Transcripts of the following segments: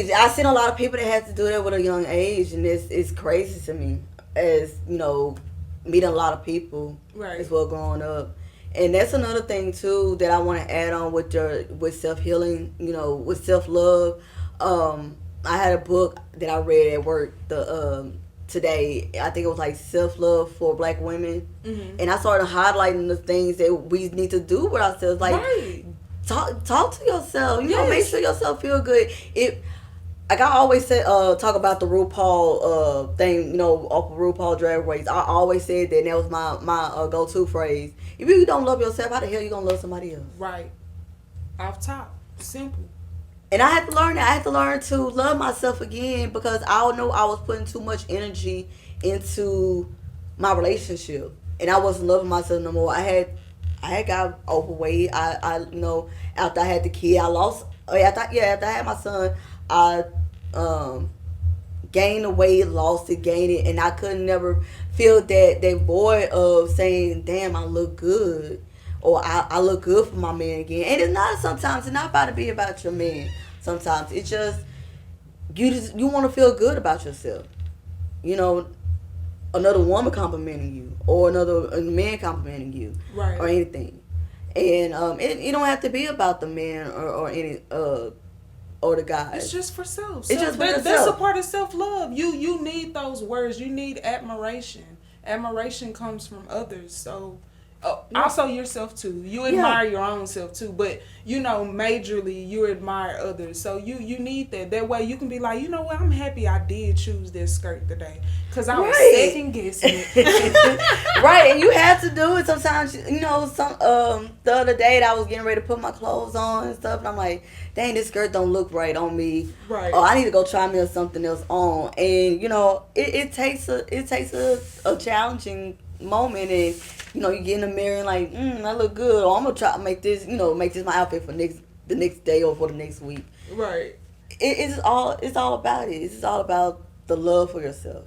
age. I seen a lot of people that had to do that with a young age, and it's crazy to me. As you know, meeting a lot of people as well growing up, and that's another thing too that I want to add on with self healing. You know, with self love. I had a book that I read at work today. I think it was like self love for Black women, and I started highlighting the things that we need to do with ourselves, like. Talk to yourself. You know, make sure yourself feel good. Like I always say, talk about the RuPaul thing. You know, off of RuPaul Drag Race. I always said that, and that was my go to phrase. If you don't love yourself, how the hell you gonna love somebody else? Right. Off top, simple. And I had to learn that. I had to learn to love myself again because I know I was putting too much energy into my relationship, and I wasn't loving myself no more. I had got overweight. I you know, after I had the kid, I lost. After I had my son, I gained the weight, lost it, gained it, and I couldn't never feel that void of saying, "Damn, I look good," or I look good for my man again. And it's not sometimes. It's not about to be about your man. Sometimes it's just you want to feel good about yourself. You know, another woman complimenting you or another man complimenting you, right, or anything. And it don't have to be about the man or any or the guys. It's just for self. It's just for yourself. That's a part of self-love. You need those words. You need admiration. Admiration comes from others. So also yourself too. You admire your own self too, but you know, majorly you admire others. So you need that. That way you can be like, you know what, I'm happy I did choose this skirt today because I was second guessing it. Right, and you have to do it sometimes. You know, the other day that I was getting ready to put my clothes on and stuff, and I'm like, dang, this skirt don't look right on me. Right. Or I need to go try me something else on. And you know, it takes a challenging moment, and you know, you get in the mirror and like, I look good, or I'm gonna try to make this my outfit for the next day or for the next week. Right. It's all about it. It's all about the love for yourself,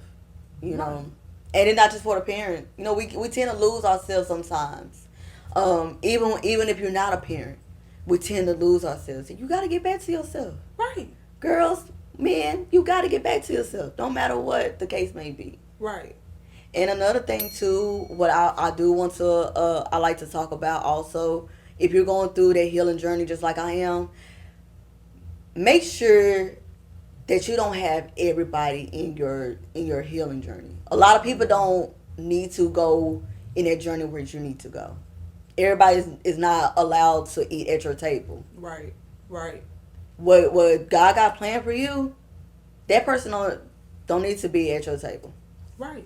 you know, and it's not just for the parent. You know, we tend to lose ourselves sometimes. Even if you're not a parent, we tend to lose ourselves. And you got to get back to yourself. Right. Girls, men, you got to get back to yourself, no matter what the case may be. Right. And another thing too, what I do want to I like to talk about also, if you're going through that healing journey just like I am, make sure that you don't have everybody in your healing journey. A lot of people don't need to go in that journey where you need to go. Everybody is not allowed to eat at your table. Right. Right. What God got planned for you, that person don't need to be at your table. Right.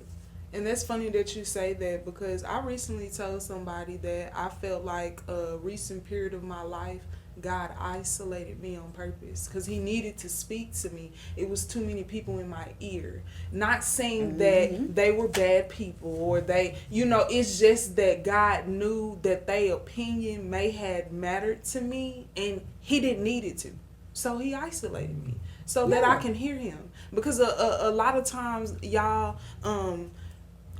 And that's funny that you say that because I recently told somebody that I felt like a recent period of my life, God isolated me on purpose because he needed to speak to me. It was too many people in my ear. Not saying that they were bad people or they, you know, it's just that God knew that their opinion may have mattered to me and he didn't need it to. So he isolated me so that I can hear him. Because a lot of times, y'all,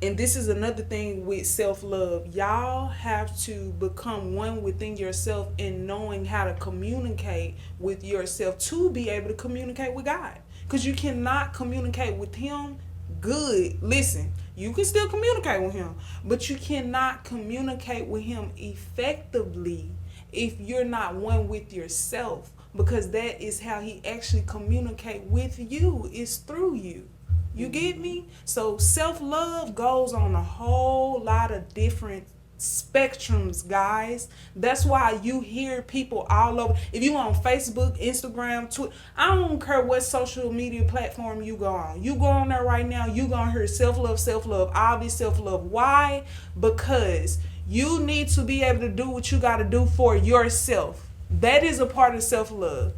and this is another thing with self-love. Y'all have to become one within yourself in knowing how to communicate with yourself to be able to communicate with God. Because you cannot communicate with him good. Listen, you can still communicate with him, but you cannot communicate with him effectively if you're not one with yourself. Because that is how he actually communicate with you, is through you. You get me? So self-love goes on a whole lot of different spectrums, guys. That's why you hear people all over. If you on Facebook, Instagram, Twitter, I don't care what social media platform you go on. You go on there right now, you gonna hear self-love, all this self-love. Why? Because you need to be able to do what you gotta do for yourself. That is a part of self-love.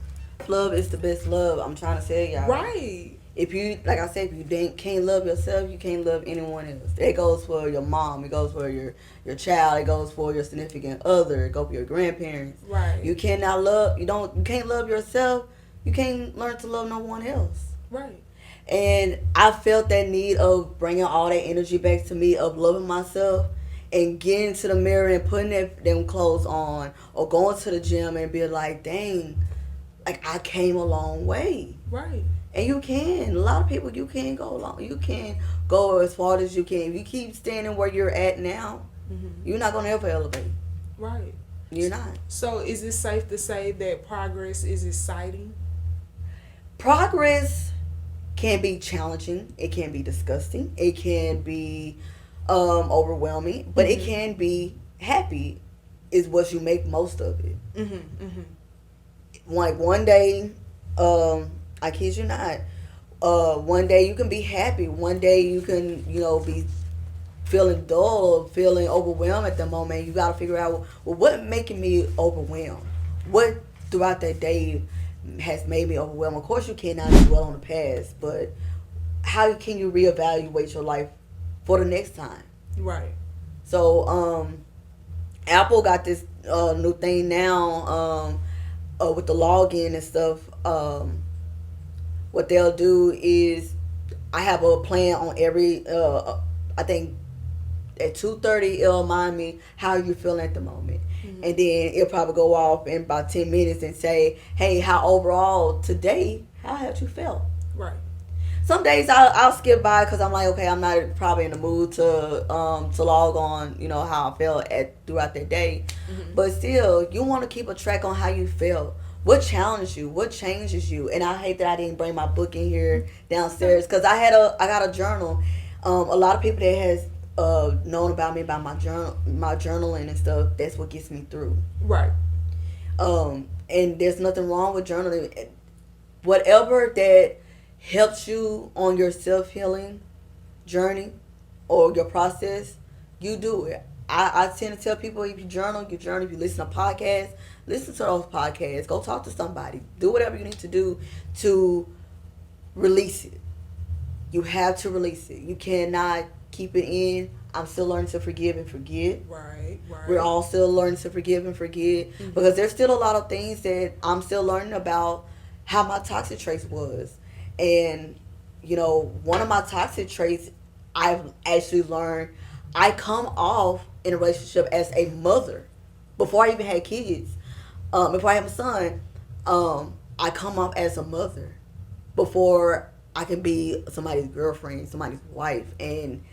Love is the best love. I'm trying to tell y'all. Right. If you, like I said, if you can't love yourself, you can't love anyone else. It goes for your mom. It goes for your child. It goes for your significant other. It goes for your grandparents. Right. You can't love yourself. You can't learn to love no one else. Right. And I felt that need of bringing all that energy back to me, of loving myself and getting to the mirror and putting them clothes on or going to the gym and be like, dang, like I came a long way. Right. And you can. A lot of people, you can go long. You can go as far as you can. If you keep standing where you're at now, you're not gonna ever elevate. Right. You're not. So, is it safe to say that progress is exciting? Progress can be challenging. It can be disgusting. It can be overwhelming. But it can be happy. Is what you make most of it. Like one day, I kid you not. One day you can be happy. One day you can, be feeling dull or feeling overwhelmed at the moment. You got to figure out, well, what making me overwhelmed? What throughout that day has made me overwhelmed? Of course, you cannot dwell on the past, but how can you reevaluate your life for the next time? Right. So, Apple got this new thing now with the login and stuff. What they'll do is, I have a plan on every. I think at 2:30 it'll remind me how you feeling at the moment, and then it'll probably go off in about 10 minutes and say, "Hey, how overall today? How have you felt?" Right. Some days I'll skip by because I'm like, okay, I'm not probably in the mood to log on, how I felt throughout that day. But still, you want to keep a track on how you felt. What challenged you? What changes you? And I hate that I didn't bring my book in here downstairs because I got a journal. A lot of people that has known about me by my journaling and stuff. That's what gets me through. Right. And there's nothing wrong with journaling. Whatever that helps you on your self-healing journey or your process, you do it. I tend to tell people, if you journal, you journal. If you listen to podcasts, listen to those podcasts. Go talk to somebody. Do whatever you need to do to release it. You have to release it. You cannot keep it in. I'm still learning to forgive and forget. Right. We're all still learning to forgive and forget because there's still a lot of things that I'm still learning about how my toxic traits was. And, one of my toxic traits I've actually learned, I come off in a relationship as a mother. Before I even had kids, before I had my son, I come off as a mother before I can be somebody's girlfriend, somebody's wife. And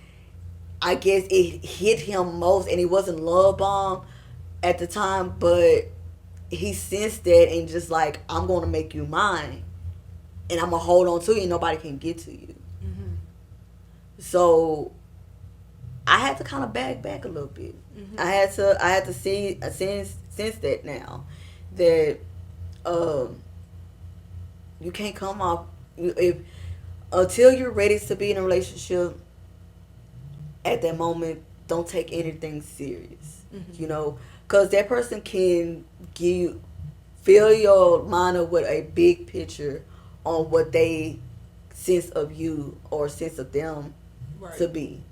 I guess it hit him most, and it wasn't love bomb at the time, but he sensed that and just like, I'm going to make you mine. And I'm going to hold on to you and nobody can get to you. So I had to kind of back a little bit. I had to sense that now. That you can't come off, until you're ready to be in a relationship, at that moment, don't take anything serious. Because that person can fill your mind up with a big picture on what they sense of you or sense of them to be.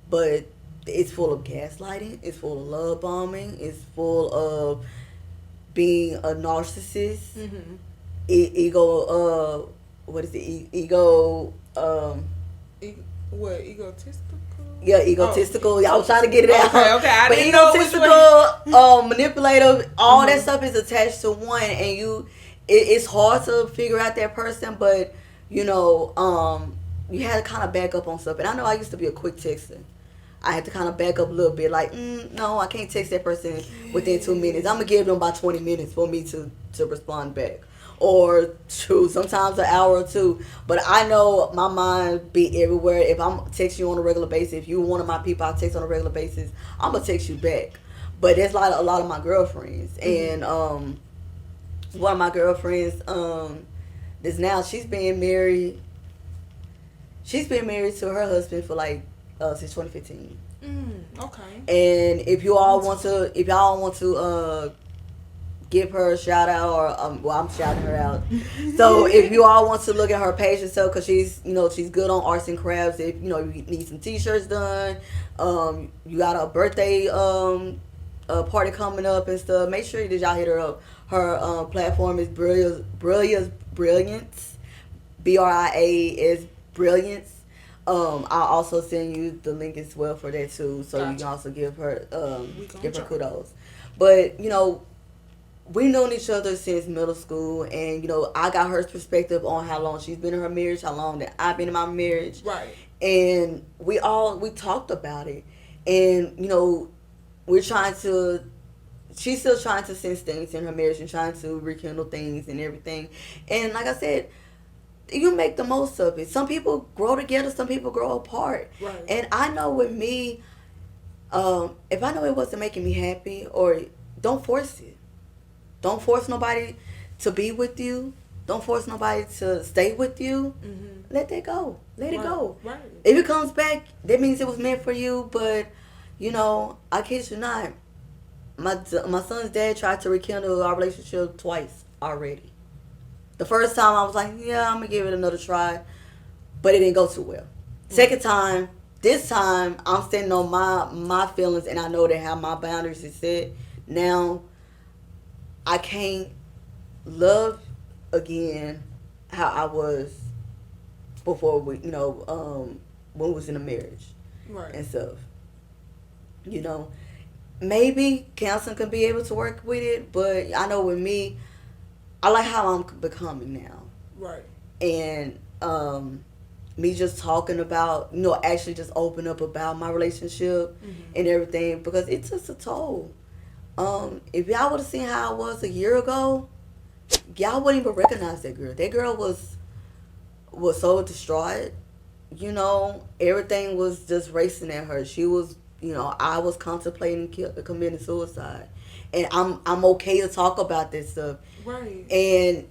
But it's full of gaslighting. It's full of love bombing. It's full of being a narcissist. Ego. What is it? Ego. What, egotistical? Yeah, egotistical. I was trying to get it out. Okay. I but didn't know which egotistical, manipulative, all that stuff is attached to one, and it's hard to figure out that person. But you had to kind of back up on stuff. And I know I used to be a quick texter. I had to kind of back up a little bit. Like, no, I can't text that person within 2 minutes. I'm gonna give them about 20 minutes for me to respond back. Or sometimes an hour or two. But I know my mind be everywhere. If I'm texting you on a regular basis, if you're one of my people I text on a regular basis, I'm going to text you back. But there's a lot of my girlfriends. And one of my girlfriends, she's been married. She's been married to her husband for since 2015. Okay. And if y'all want to give her a shout out, or I'm shouting her out. So if you all want to look at her page and stuff, because she's good on arts and crafts. If you need some t-shirts done, you got a birthday party coming up and stuff, make sure that y'all hit her up. Her platform is Brilliance, Brilliance, BRIAS Brilliance. I'll also send you the link as well for that too, so you can also give her kudos. But we known each other since middle school, and I got her perspective on how long she's been in her marriage, how long that I've been in my marriage, right? And we talked about it, and we're trying to. She's still trying to sense things in her marriage and trying to rekindle things and everything, and like I said, you make the most of it. Some people grow together, some people grow apart, right? And I know with me, if I know it wasn't making me happy, or don't force it. Don't force nobody to be with you. Don't force nobody to stay with you. Mm-hmm. Let that go. Let it go. Right. If it comes back, that means it was meant for you. But, I kid you not. My son's dad tried to rekindle our relationship twice already. The first time I was like, yeah, I'm going to give it another try. But it didn't go too well. Second time, this time, I'm standing on my feelings, and I know that how my boundaries is set. Now, I can't love again how I was before when we was in a marriage, right, and stuff. Maybe counseling can be able to work with it, but I know with me, I like how I'm becoming now, right, and me just talking about actually just open up about my relationship and everything, because it took a toll. If y'all would have seen how I was a year ago, y'all wouldn't even recognize that girl. That girl was so distraught. Everything was just racing at her. She was, I was contemplating committing suicide, and I'm okay to talk about this stuff. Right. And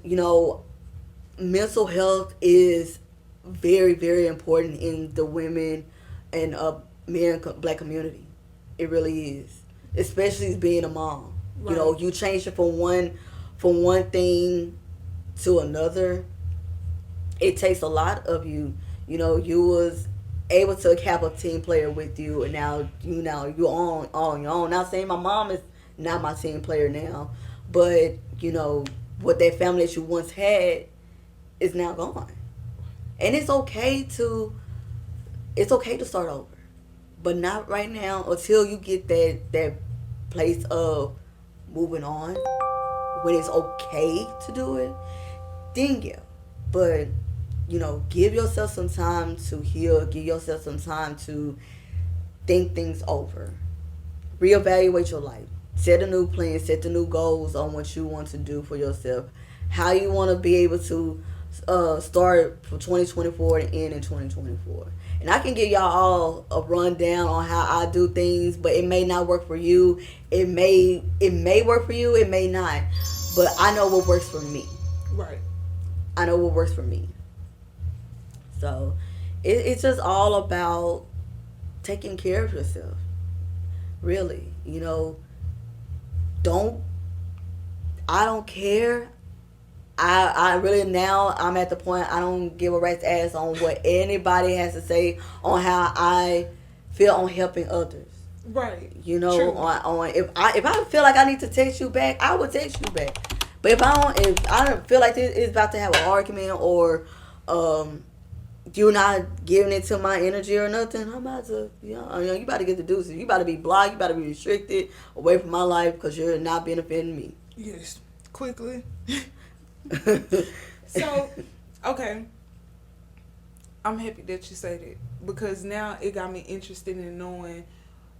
mental health is very, very important in the women and men black community. It really is. Especially being a mom. Right. You change it from one thing to another. It takes a lot of you. You was able to have a team player with you, and now you're on your own. Not saying my mom is not my team player now, but what that family that you once had is now gone. And it's okay to start over. But not right now until you get that place of moving on, when it's okay to do it, then yeah. But, give yourself some time to heal. Give yourself some time to think things over. Reevaluate your life. Set a new plan. Set the new goals on what you want to do for yourself. How you want to be able to start from 2024 and end in 2024. And I can give y'all all a rundown on how I do things, but it may not work for you. It may work for you, it may not. But I know what works for me. Right. I know what works for me. So it's just all about taking care of yourself. Really. I don't care. I really, now I'm at the point I don't give a rat's ass on what anybody has to say on how I feel on helping others. Right. True. on if I feel like I need to text you back, I will text you back. But if I don't feel like this is about to have an argument, or you're not giving it to my energy or nothing, I'm about to you about to get the deuces. You about to be blocked. You about to be restricted away from my life because you're not benefiting me. Yes. Quickly. So, okay. I'm happy that you said it, because now it got me interested in knowing,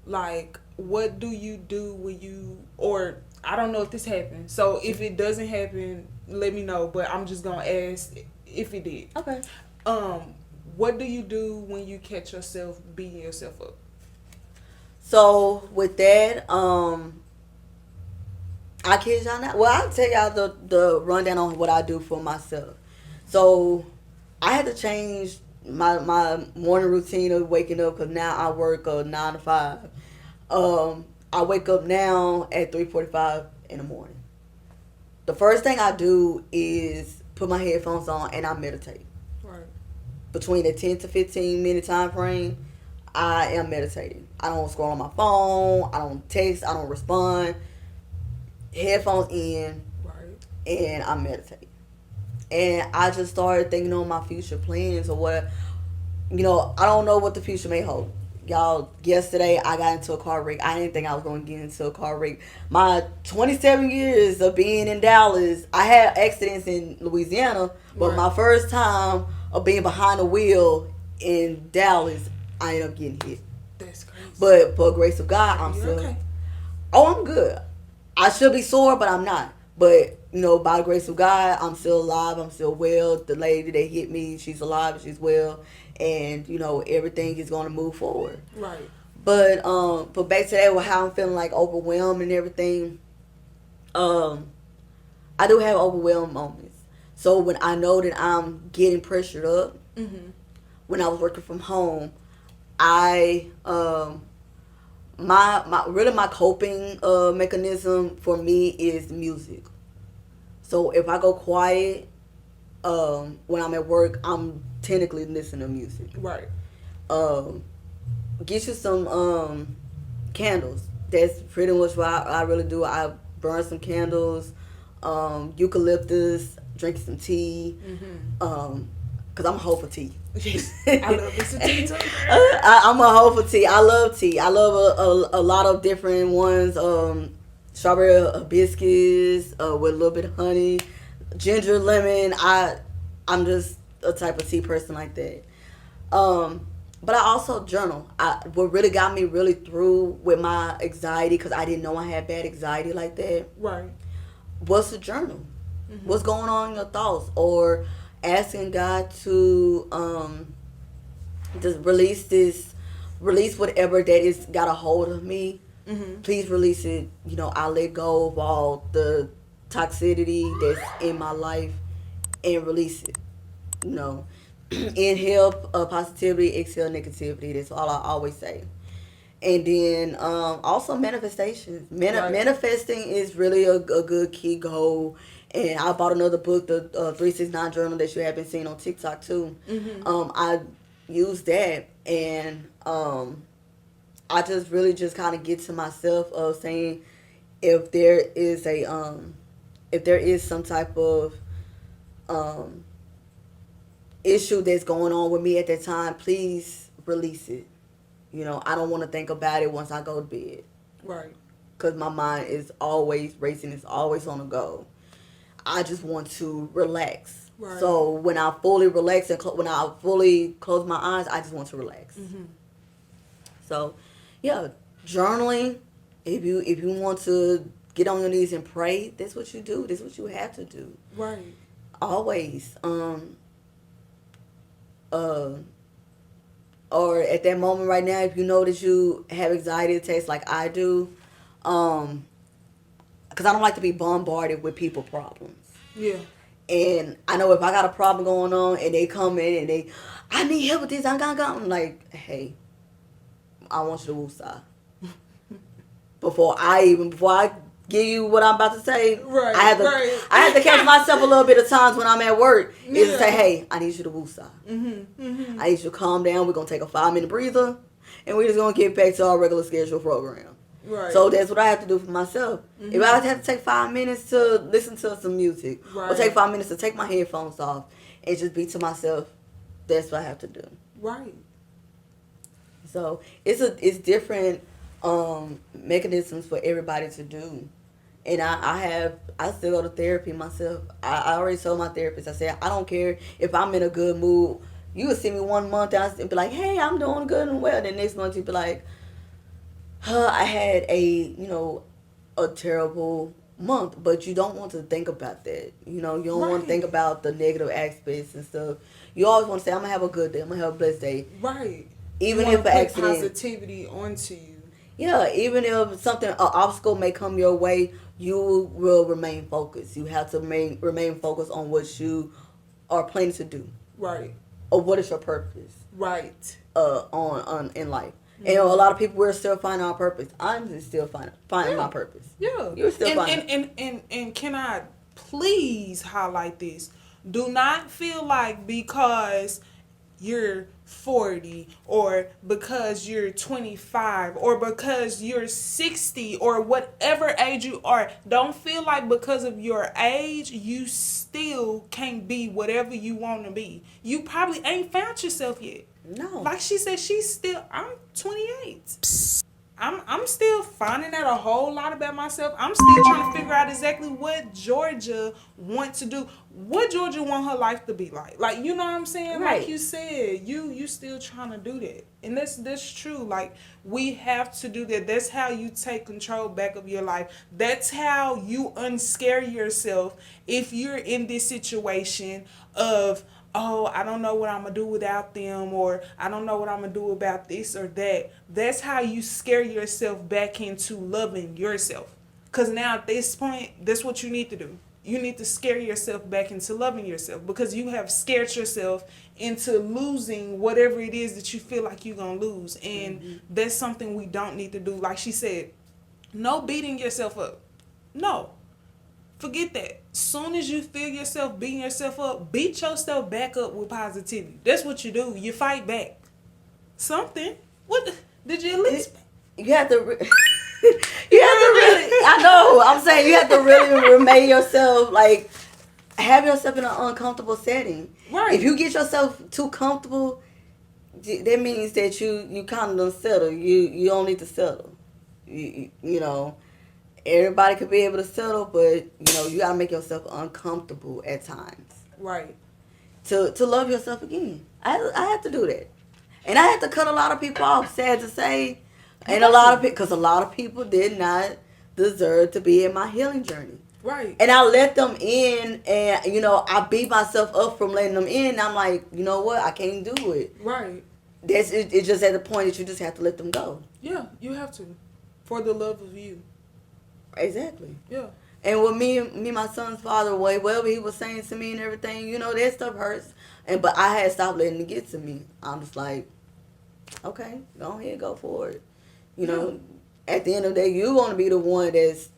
like, what do you do when you, or I don't know if this happened. So if it doesn't happen, let me know. But I'm just gonna ask if it did. Okay. What do you do when you catch yourself beating yourself up? So with that, I kid y'all not. Well, I'll tell y'all the rundown on what I do for myself. So I had to change my morning routine of waking up, because now I work 9 to 5. I wake up now at 3:45 in the morning. The first thing I do is put my headphones on and I meditate. Right. Between a 10 to 15 minute time frame, I am meditating. I don't scroll on my phone. I don't text. I don't respond. Headphones in, right, and I meditate. And I just started thinking on my future plans, or what, I don't know what the future may hold. y'all, yesterday I got into a car wreck. I didn't think I was going to get into a car wreck. My 27 years of being in Dallas, I had accidents in Louisiana, but my first time of being behind the wheel in Dallas, I ended up getting hit. That's crazy. But for the grace of God, I'm still... Okay. Oh, I'm good. I should be sore, but I'm not. But, you know, by the grace of God, I'm still alive. I'm still well. The lady that hit me, she's alive. She's well. And, you know, everything is going to move forward. Right. But back to that, with how I'm feeling like overwhelmed and everything, I do have overwhelmed moments. So when I know that I'm getting pressured up, when I was working from home, I my coping mechanism for me is music. So if I go quiet when I'm at work, I'm technically listening to music. Right. Get you some candles. That's pretty much what I really do. I burn some candles, eucalyptus, drinking some tea, because I'm a hoe for tea. I love me some tea too. I'm a hoe for tea. I love tea. I love a lot of different ones. Strawberry hibiscus with a little bit of honey, ginger, lemon. I'm just a type of tea person like that. But I also journal. What really got me really through with my anxiety, because I didn't know I had bad anxiety like that. Right. Was to journal. What's going on in your thoughts, or asking God to just release whatever that is got a hold of me. Please release it. You know, I let go of all the toxicity that's in my life and release it. You know, inhale positivity, exhale negativity. That's all I always say. And then also manifestations. Manifesting is really a good key goal. And I bought another book, the 369 Journal that you have been seeing on TikTok too. I use that, and I just really just kind of get to myself of saying, if there is some type of issue that's going on with me at that time, please release it. You know, I don't want to think about it once I go to bed. Right. Because my mind is always racing. It's always on the go. I just want to relax. Right. So when I fully relax and when I fully close my eyes, I just want to relax. So, yeah, journaling. If you want to get on your knees and pray, that's what you do. That's what you have to do. Right. Always. Or at that moment right now, if you know that you have anxiety attacks like I do, because I don't like to be bombarded with people problems. Yeah. And I know if I got a problem going on and they come in and I need help with this, I'm like, hey, I want you to woosah. Before I give you what I'm about to say, right, I have to catch myself a little bit of times when I'm at work. Is to say, hey, I need you to woosah. I need you to calm down. We're gonna take a 5-minute breather, and we're just gonna get back to our regular schedule program. Right. So that's what I have to do for myself. If I have to take 5 minutes to listen to some music, or take 5 minutes to take my headphones off and just be to myself, that's what I have to do. Right. So it's different mechanisms for everybody to do. And I still go to therapy myself. I already told my therapist, I said, I don't care if I'm in a good mood. You would see me 1 month and I'd be like, hey, I'm doing good and well. Then next month you'd be like, I had a terrible month. But you don't want to think about that. You know, you don't want to think about the negative aspects and stuff. You always want to say, I'm going to have a good day. I'm going to have a blessed day. Right. Even if an accident. Positivity onto you. Yeah, even if an obstacle may come your way, you will remain focused. You have to remain focused on what you are planning to do. Right. Or what is your purpose. Right. On in life. And a lot of people, we're still finding our purpose. I'm just still finding my purpose. Yeah. You're still finding. And can I please highlight this? Do not feel like because you're 40 or because you're 25 or because you're 60 or whatever age you are, don't feel like because of your age you still can't be whatever you want to be. You probably ain't found yourself yet. No. Like she said, I'm 28. I'm still finding out a whole lot about myself. I'm still trying to figure out exactly what Georgia wants to do. What Georgia want her life to be like. Like, you know what I'm saying? Right. Like you said, you still trying to do that. And that's true. Like, we have to do that. That's how you take control back of your life. That's how you unscare yourself if you're in this situation of, oh, I don't know what I'm going to do without them, or I don't know what I'm going to do about this or that. That's how you scare yourself back into loving yourself. Because now at this point, that's what you need to do. You need to scare yourself back into loving yourself, because you have scared yourself into losing whatever it is that you feel like you're going to lose. And that's something we don't need to do. Like she said, no beating yourself up. No. Forget that. Soon as you feel yourself beating yourself up, beat yourself back up with positivity. That's what you do. You fight back. Something. What did you at least? You have to. You have to really. I know. I'm saying you have to really remain yourself. Like, have yourself in an uncomfortable setting. Right. If you get yourself too comfortable, that means that you kind of don't settle. You don't need to settle. You know. Everybody could be able to settle, but you gotta make yourself uncomfortable at times. Right. To love yourself again. I had to do that, and I had to cut a lot of people off. Sad to say, and a lot of people did not deserve to be in my healing journey. Right. And I let them in, and I beat myself up from letting them in. And I'm like, you know what? I can't do it. Right. It's just at the point that you just have to let them go. Yeah, you have to, for the love of you. Exactly. Yeah. And with me, my son's father, whatever he was saying to me and everything, that stuff hurts. But I had stopped letting it get to me. I'm just like, okay, go ahead, go for it. At the end of the day, you want to be the one that's,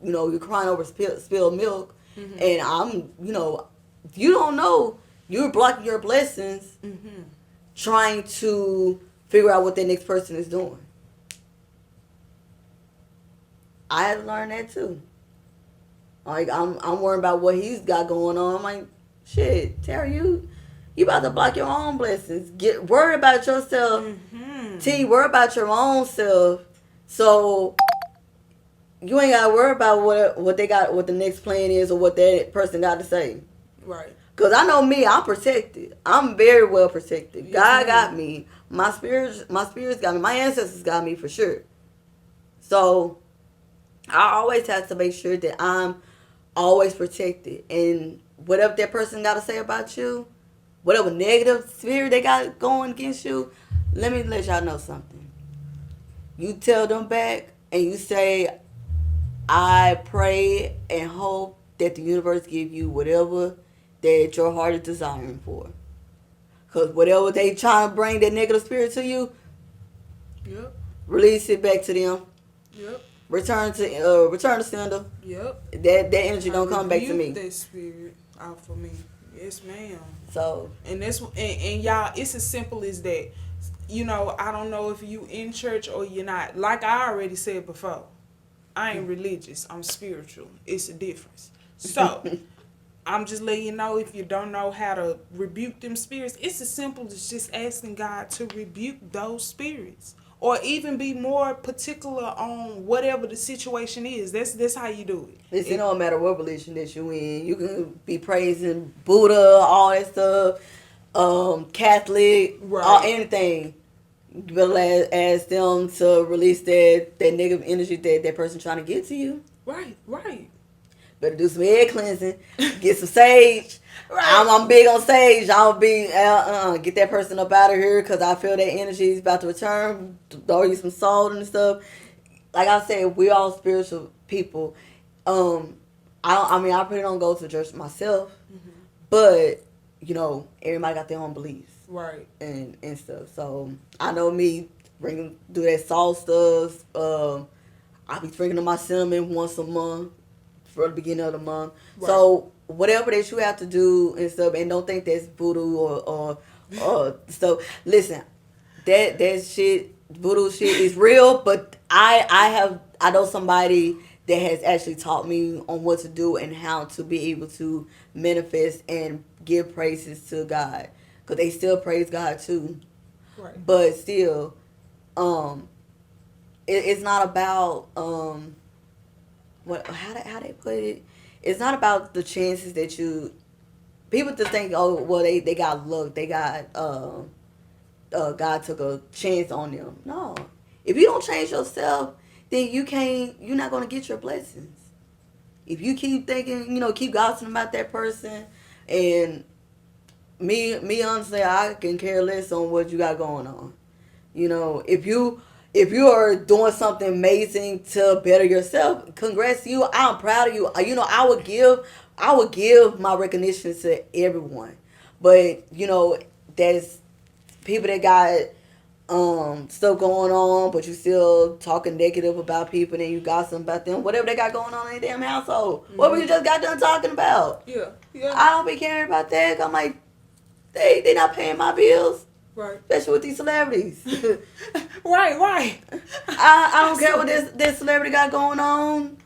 you're crying over spilled milk. Mm-hmm. And I'm, you don't know, you're blocking your blessings, trying to figure out what the next person is doing. I had to learn that too. Like, I'm worried about what he's got going on. I'm like, shit, Terry, you about to block your own blessings. Worry about yourself. T, worry about your own self. So you ain't gotta worry about what they got, what the next plan is, or what that person got to say. Right. Cause I know me, I'm protected. I'm very well protected. God got me. My spirits got me. My ancestors got me for sure. So I always have to make sure that I'm always protected. And whatever that person got to say about you, whatever negative spirit they got going against you, let me let y'all know something. You tell them back and you say, I pray and hope that the universe give you whatever that your heart is desiring for. Because whatever they trying to bring that negative spirit to you, release it back to them. Return to sender. That energy don't come back to me. That spirit out for me. Yes, ma'am. So and y'all, it's as simple as that. I don't know if you in church or you're not. Like I already said before, I ain't religious. I'm spiritual. It's a difference. So I'm just letting you know, if you don't know how to rebuke them spirits, it's as simple as just asking God to rebuke those spirits. Or even be more particular on whatever the situation is. That's how you do it. It don't matter what religion that you in. You can be praising Buddha, all that stuff, Catholic, anything. You better ask them to release that negative energy that person trying to get to you. Right. Better do some head cleansing. Get some sage. Right. I'm big on sage. I'll be get that person up out of here because I feel that energy is about to return. Throw you some salt and stuff. Like I said, we all spiritual people. I probably don't go to church myself, but everybody got their own beliefs, right? And stuff. So I know me do that salt stuff. I be drinking my cinnamon once a month for the beginning of the month. Right. So whatever that you have to do and stuff, and don't think that's voodoo or stuff. Listen, that shit, voodoo shit is real, but I know somebody that has actually taught me on what to do and how to be able to manifest and give praises to God, because they still praise God too. Right. But still, um, it's not about how they put it. It's not about the chances that you. People just think, oh, well, they got luck. They got God took a chance on them. No, if you don't change yourself, then you're not gonna get your blessings. If you keep thinking, keep gossiping about that person, and me honestly, I can care less on what you got going on. If you are doing something amazing to better yourself, congrats to you. I'm proud of you. I would give my recognition to everyone, but there's people that got stuff going on, but you still talking negative about people, and you gossip about them, whatever they got going on in their damn household. Mm-hmm. What we just got done talking about? Yeah. I don't be caring about that. I'm like, they not paying my bills. Right. Especially with these celebrities. Right. I don't care what this celebrity got going on.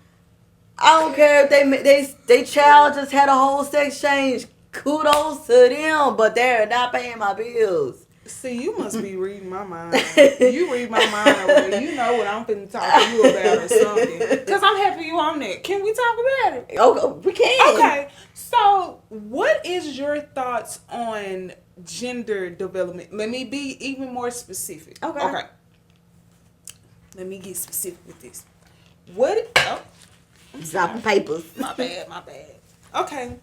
I don't care if they child just had a whole sex change. Kudos to them, but they're not paying my bills. See, you must be reading my mind. You read my mind over there. You know what I'm finna talk to you about or something. Because I'm happy you on that. Can we talk about it? Oh, we can. Okay. So, what is your thoughts on gender development? Let me be even more specific. Okay. Let me get specific with this. Dropping papers. My bad. Okay.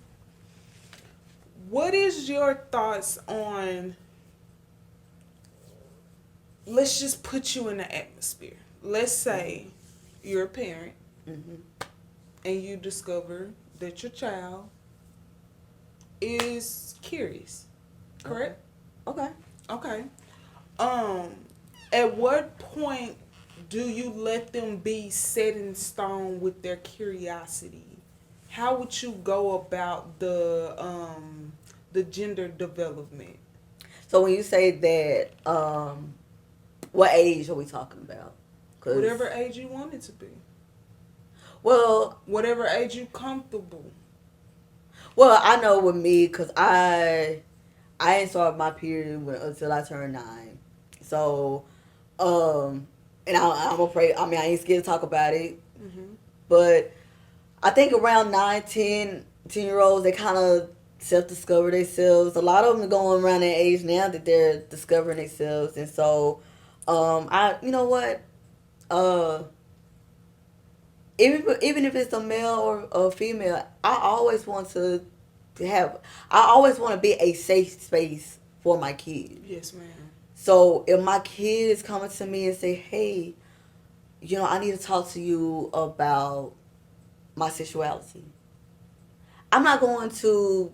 What is your thoughts on... Let's just put you in the atmosphere. Let's say you're a parent, mm-hmm. and you discover that your child is curious. Correct? Okay. At what point do you let them be set in stone with their curiosity? How would you go about the gender development? So when you say that, what age are we talking about? Whatever age you want it to be. Well, whatever age you comfortable. Well, I know with me, because I ain't started my period until I turned 9. So, and I'm afraid, I ain't scared to talk about it. Mm-hmm. But I think around 9, 10-year-olds, they kind of self-discover themselves. A lot of them are going around that age now that they're discovering themselves. And so, you know what? Even if it's a male or a female, I always want to be a safe space for my kids. Yes, ma'am. So if my kid is coming to me and say, hey, I need to talk to you about my sexuality, I'm not going to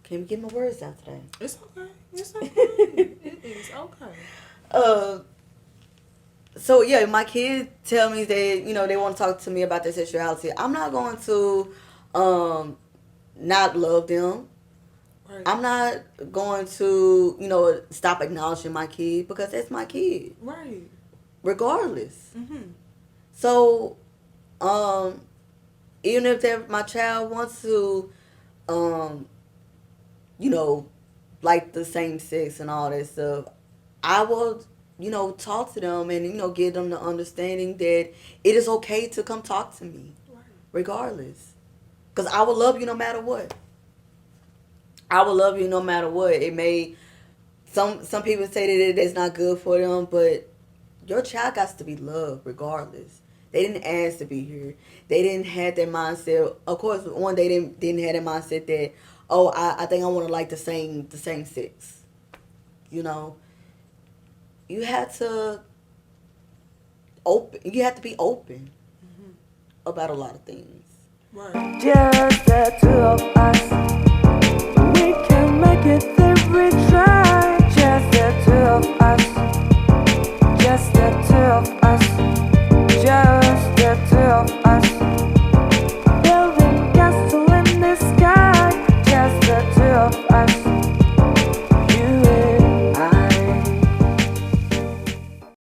can't get my words out today. It's okay. It is okay. So yeah, my kids tell me they want to talk to me about their sexuality. I'm not going to not love them. Right. I'm not going to stop acknowledging my kid, because that's my kid. Right. Regardless. Mm-hmm. So even if my child wants to like the same sex and all that stuff, I will talk to them and give them the understanding that it is okay to come talk to me. Right. Regardless, because I will love you no matter what. It may some people say that it's not good for them, but your child got to be loved regardless. They didn't ask to be here. They didn't have that mindset. Of course, one day they didn't have that mindset that, oh, I think I want to like the same sex. You have to be open, mm-hmm. about a lot of things. Right. Just the two